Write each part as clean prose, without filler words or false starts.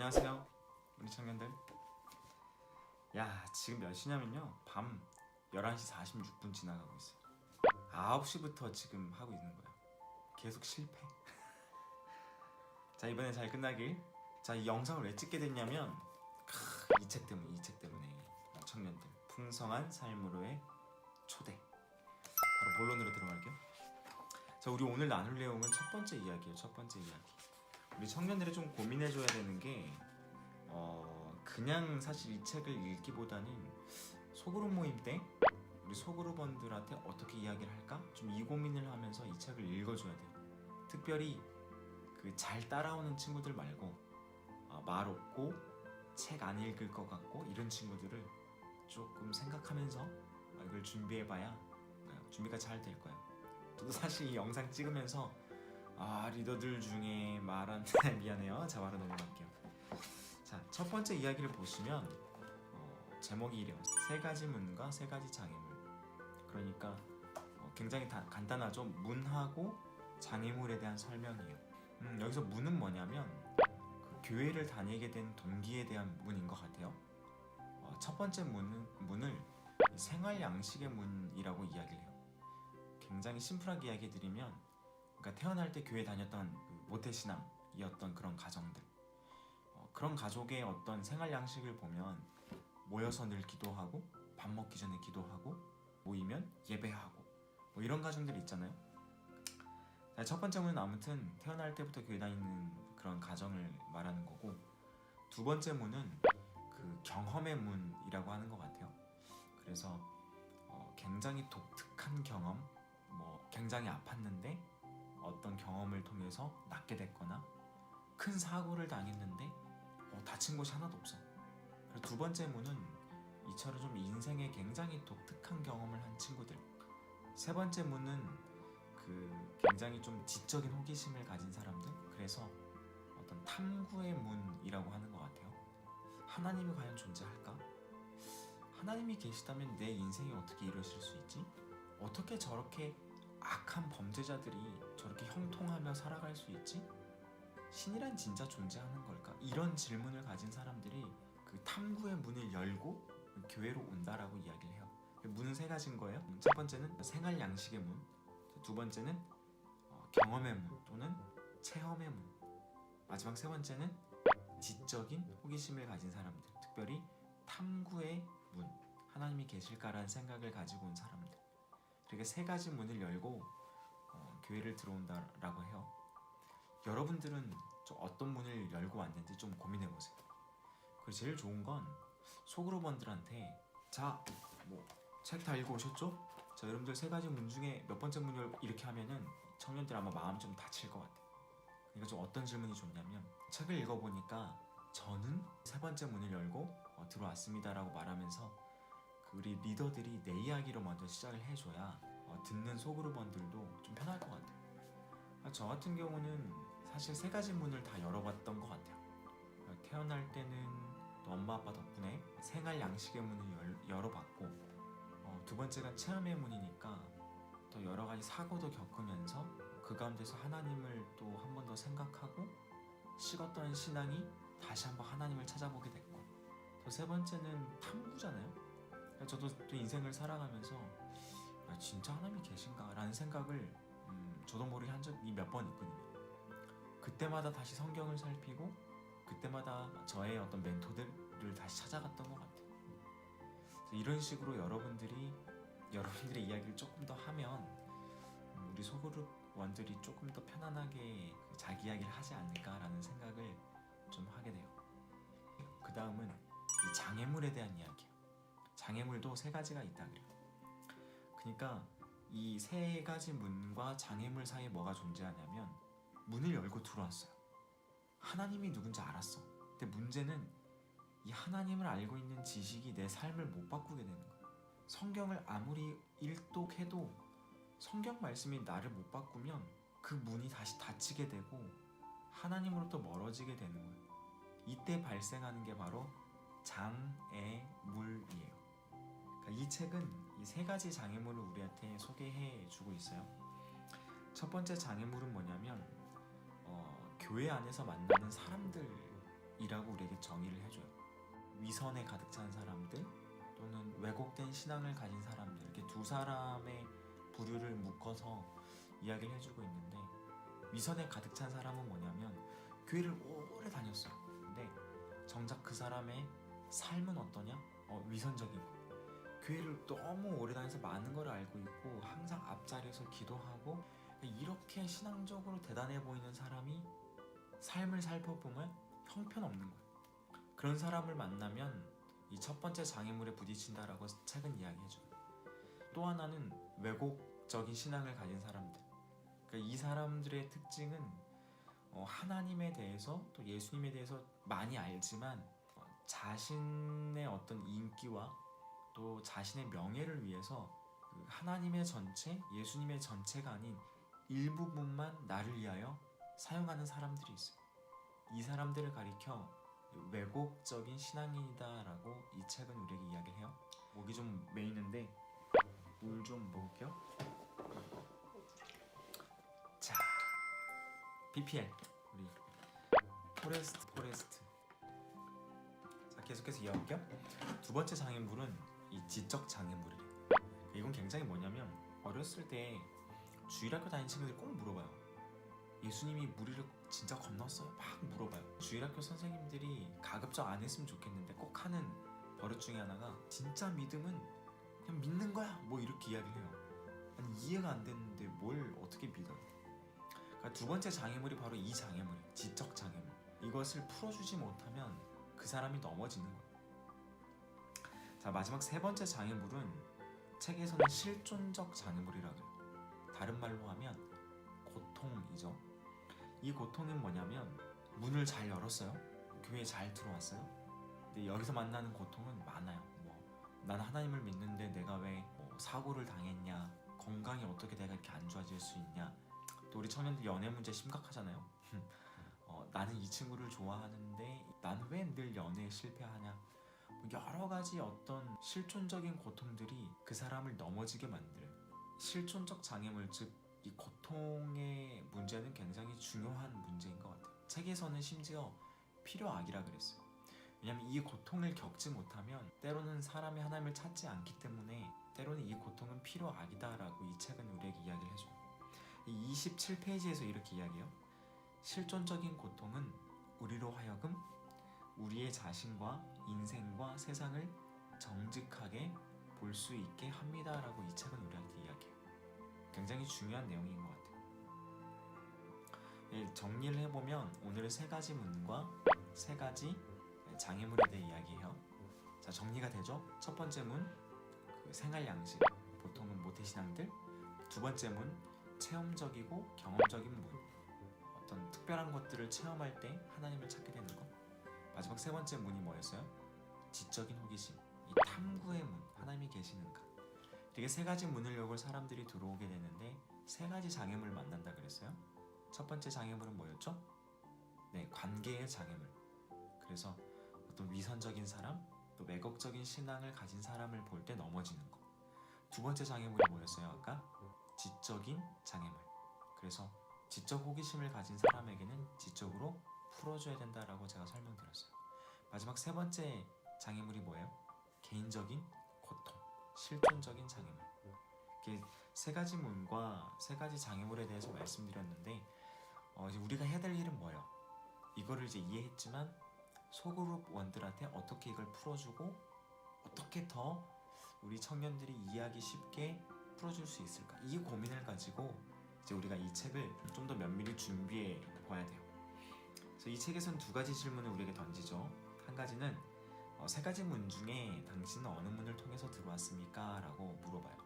안녕하세요 우리 청년들. 야, 지금 몇 시냐면요, 밤 11시 46분 지나가고 있어요. 9시부터 지금 하고 있는 거예요. 계속 실패. 자, 이번엔 잘 끝나길. 자, 이 영상을 왜 찍게 됐냐면 이 책 때문에 청년들 풍성한 삶으로의 초대. 바로 본론으로 들어갈게요. 자, 우리 오늘 나눌 내용은 첫 번째 이야기예요. 첫 번째 이야기. 우리 청년들이 좀 고민해줘야 되는 게 그냥 사실 이 책을 읽기보다는 소그룹 모임 때 우리 소그룹원들한테 어떻게 이야기를 할까? 좀 이 고민을 하면서 이 책을 읽어줘야 돼요. 특별히 그 잘 따라오는 친구들 말고 말 없고 책 안 읽을 것 같고 이런 친구들을 조금 생각하면서 이걸 준비해봐야 준비가 잘 될 거예요. 저도 사실 이 영상 찍으면서 리더들 중에 말한테 미안해요. 자, 바로 넘어갈게요. 자, 첫 번째 이야기를 보시면 제목이 이래요. 세 가지 문과 세 가지 장애물. 그러니까 굉장히 간단하죠. 문하고 장애물에 대한 설명이에요. 여기서 문은 뭐냐면 그 교회를 다니게 된 동기에 대한 문인 것 같아요. 첫 번째 문을 생활 양식의 문이라고 이야기를 해요. 굉장히 심플하게 이야기해드리면, 그러니까 태어날 때 교회 다녔던 모태신앙이었던 그런 가정들, 그런 가족의 어떤 생활 양식을 보면 모여서 늘 기도하고 밥 먹기 전에 기도하고 모이면 예배하고 뭐 이런 가정들이 있잖아요. 첫 번째 문은 아무튼 태어날 때부터 교회 다니는 그런 가정을 말하는 거고, 두 번째 문은 그 경험의 문이라고 하는 것 같아요. 그래서 굉장히 독특한 경험, 굉장히 아팠는데 어떤 경험을 통해서 낫게 됐거나 큰 사고를 당했는데 다친 곳이 하나도 없어. 그리고 두 번째 문은 이처럼 좀 인생에 굉장히 독특한 경험을 한 친구들. 세 번째 문은 그 굉장히 좀 지적인 호기심을 가진 사람들. 그래서 어떤 탐구의 문이라고 하는 것 같아요. 하나님이 과연 존재할까? 하나님이 계시다면 내 인생이 어떻게 이루어질 수 있지? 어떻게 저렇게 악한 범죄자들이 저렇게 형통하며 살아갈 수 있지? 신이란 진짜 존재하는 걸까? 이런 질문을 가진 사람들이 그 탐구의 문을 열고 교회로 온다라고 이야기를 해요. 문은 세 가지인 거예요. 첫 번째는 생활 양식의 문, 두 번째는 경험의 문 또는 체험의 문, 마지막 세 번째는 지적인 호기심을 가진 사람들, 특별히 탐구의 문, 하나님이 계실까라는 생각을 가지고 온 사람들. 이렇게 세 가지 문을 열고 교회를 들어온다라고 해요. 여러분들은 어떤 문을 열고 왔는지 좀 고민해보세요. 그리고 제일 좋은 건 소그룹원들한테 책 다 읽어오셨죠? 자, 여러분들 세 가지 문 중에 몇 번째 문을 이렇게 하면은 청년들 아마 마음 좀 다칠 것 같아요. 그러니까 좀 어떤 질문이 좋냐면, 책을 읽어보니까 저는 세 번째 문을 열고 들어왔습니다 라고 말하면서 우리 리더들이 내 이야기로 먼저 시작을 해줘야 듣는 소그룹원들도 좀 편할 것 같아요. 저 같은 경우는 사실 세 가지 문을 다 열어봤던 것 같아요. 태어날 때는 또 엄마 아빠 덕분에 생활 양식의 문을 열어봤고, 두 번째가 체험의 문이니까 또 여러 가지 사고도 겪으면서 그 가운데서 하나님을 또 한 번 더 생각하고 식었던 신앙이 다시 한번 하나님을 찾아보게 됐고, 또 세 번째는 탐구잖아요. 저도 또 인생을 살아가면서 진짜 하나님이 계신가? 라는 생각을 저도 모르게 한 적이 몇 번 있거든요. 그때마다 다시 성경을 살피고 그때마다 저의 어떤 멘토들을 다시 찾아갔던 것 같아요. 이런 식으로 여러분들의 이야기를 조금 더 하면 우리 소그룹원들이 조금 더 편안하게 자기 이야기를 하지 않을까라는 생각을 좀 하게 돼요. 그 다음은 이 장애물에 대한 이야기예요. 장애물도 세 가지가 있다 그래요. 그러니까 이 세 가지 문과 장애물 사이에 뭐가 존재하냐면, 문을 열고 들어왔어요. 하나님이 누군지 알았어. 근데 문제는 이 하나님을 알고 있는 지식이 내 삶을 못 바꾸게 되는 거예요. 성경을 아무리 읽독해도 성경 말씀이 나를 못 바꾸면 그 문이 다시 닫히게 되고 하나님으로부터 멀어지게 되는 거예요. 이때 발생하는 게 바로 장애물이에요. 그러니까 이 책은 이 세 가지 장애물을 우리한테 소개해 주고 있어요. 첫 번째 장애물은 뭐냐면 교회 안에서 만나는 사람들 이라고 우리에게 정의를 해줘요. 위선에 가득 찬 사람들 또는 왜곡된 신앙을 가진 사람들, 이렇게 두 사람의 부류를 묶어서 이야기를 해주고 있는데, 위선에 가득 찬 사람은 뭐냐면 교회를 오래 다녔어요. 근데 정작 그 사람의 삶은 어떠냐? 위선적인 거. 교회를 너무 오래 다녀서 많은 걸 알고 있고 항상 앞자리에서 기도하고 이렇게 신앙적으로 대단해 보이는 사람이 삶을 살펴보면 형편없는 거예요. 그런 사람을 만나면 이 첫 번째 장애물에 부딪힌다라고 책은 이야기해줘요. 또 하나는 왜곡적인 신앙을 가진 사람들. 그러니까 이 사람들의 특징은 하나님에 대해서 또 예수님에 대해서 많이 알지만 자신의 어떤 인기와 또 자신의 명예를 위해서 그 하나님의 전체, 예수님의 전체가 아닌 일부분만 나를 위하여 사용하는 사람들이 있어요. 이 사람들을 가리켜 왜곡적인 신앙인이다라고 이 책은 우리에게 이야기를 해요. 목이 좀 메이는데 물 좀 먹을게요. 자, PPL 우리 포레스트. 자, 계속해서 이어갈게요. 두 번째 장애물은 이 지적 장애물이에요. 이건 굉장히 뭐냐면 어렸을 때 주일학교 다니는 친구들이 꼭 물어봐요. 예수님이 무리를 진짜 건넜어요? 막 물어봐요. 주일학교 선생님들이 가급적 안 했으면 좋겠는데 꼭 하는 버릇 중에 하나가 진짜 믿음은 그냥 믿는 거야 뭐 이렇게 이야기를 해요. 아니 이해가 안 되는데 뭘 어떻게 믿어요? 그러니까 두 번째 장애물이 바로 이 장애물이에요. 지적 장애물. 이것을 풀어주지 못하면 그 사람이 넘어지는 거예요. 자, 마지막 세 번째 장애물은 책에서는 실존적 장애물이라고 해요. 다른 말로 하면 고통이죠. 이 고통은 뭐냐면 문을 잘 열었어요. 교회에 잘 들어왔어요. 근데 여기서 만나는 고통은 많아요. 난 하나님을 믿는데 내가 왜 사고를 당했냐, 건강이 어떻게 내가 이렇게 안 좋아질 수 있냐, 또 우리 청년들 연애 문제 심각하잖아요. 나는 이 친구를 좋아하는데 나는 왜 늘 연애에 실패하냐, 여러 가지 어떤 실존적인 고통들이 그 사람을 넘어지게 만들어요. 실존적 장애물, 즉 이 고통의 문제는 굉장히 중요한 문제인 것 같아요. 책에서는 심지어 필요악이라 그랬어요. 왜냐하면 이 고통을 겪지 못하면 때로는 사람이 하나님을 찾지 않기 때문에 때로는 이 고통은 필요악이다라고 이 책은 우리에게 이야기를 해줘요. 이 27페이지에서 이렇게 이야기해요. 실존적인 고통은 우리로 하여금 우리의 자신과 인생과 세상을 정직하게 볼 수 있게 합니다라고 이 책은 우리한테 이야기해요. 굉장히 중요한 내용인 것 같아요. 정리를 해보면 오늘은 세 가지 문과 세 가지 장애물에 대해 이야기해요. 자, 정리가 되죠? 첫 번째 문, 그 생활 양식, 보통은 모태신앙들. 두 번째 문, 체험적이고 경험적인 문, 어떤 특별한 것들을 체험할 때 하나님을 찾게 되는 것. 마지막 세 번째 문이 뭐였어요? 지적인 호기심, 이 탐구의 문, 하나님이 계시는가. 이렇게 세 가지 문을 열고 사람들이 들어오게 되는데 세 가지 장애물을 만난다 그랬어요. 첫 번째 장애물은 뭐였죠? 네, 관계의 장애물. 그래서 어떤 위선적인 사람, 또 왜곡적인 신앙을 가진 사람을 볼 때 넘어지는 거. 두 번째 장애물이 뭐였어요? 아까 지적인 장애물. 그래서 지적 호기심을 가진 사람에게는 지적으로 풀어줘야 된다라고 제가 설명드렸어요. 마지막 세 번째 장애물이 뭐예요? 개인적인 고통, 실존적인 장애물. 이렇게 세 가지 문과 세 가지 장애물에 대해서 말씀드렸는데 이제 우리가 해야 될 일은 뭐예요? 이거를 이제 이해했지만 소그룹 원들한테 어떻게 이걸 풀어주고 어떻게 더 우리 청년들이 이해하기 쉽게 풀어줄 수 있을까? 이 고민을 가지고 이제 우리가 이 책을 좀 더 면밀히 준비해 봐야 돼요. 그래서 이 책에서는 두 가지 질문을 우리에게 던지죠. 한 가지는 세 가지 문 중에 당신은 어느 문을 통해서 들어왔습니까? 라고 물어봐요.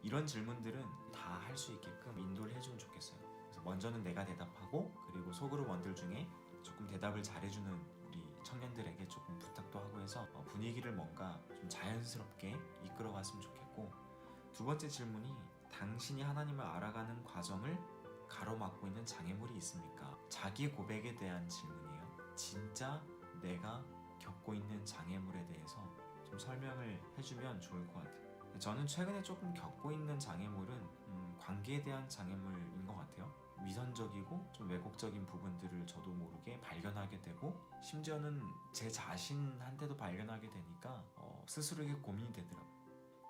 이런 질문들은 다 할 수 있게끔 인도를 해주면 좋겠어요. 그래서 먼저는 내가 대답하고, 그리고 소그룹 원들 중에 조금 대답을 잘해주는 우리 청년들에게 조금 부탁도 하고 해서 분위기를 뭔가 좀 자연스럽게 이끌어갔으면 좋겠고, 두 번째 질문이 당신이 하나님을 알아가는 과정을 가로막고 있는 장애물이 있습니까? 자기 고백에 대한 질문이에요. 진짜 내가 겪고 있는 장애물에 대해서 좀 설명을 해주면 좋을 것 같아요. 저는 최근에 조금 겪고 있는 장애물은 관계에 대한 장애물인 것 같아요. 위선적이고 좀 왜곡적인 부분들을 저도 모르게 발견하게 되고, 심지어는 제 자신한테도 발견하게 되니까 스스로에게 고민이 되더라고요.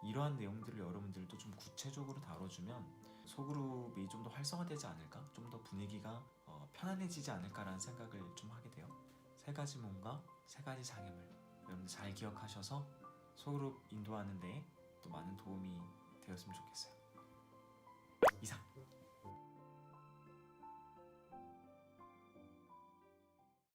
이러한 내용들을 여러분들도 좀 구체적으로 다뤄주면 소그룹이 좀 더 활성화되지 않을까? 좀 더 분위기가 편안해지지 않을까라는 생각을 좀 하게 돼요. 3가지 몸과 3가지 장애물, 여러분들 잘 기억하셔서 소그룹 인도하는 데 또 많은 도움이 되었으면 좋겠어요. 이상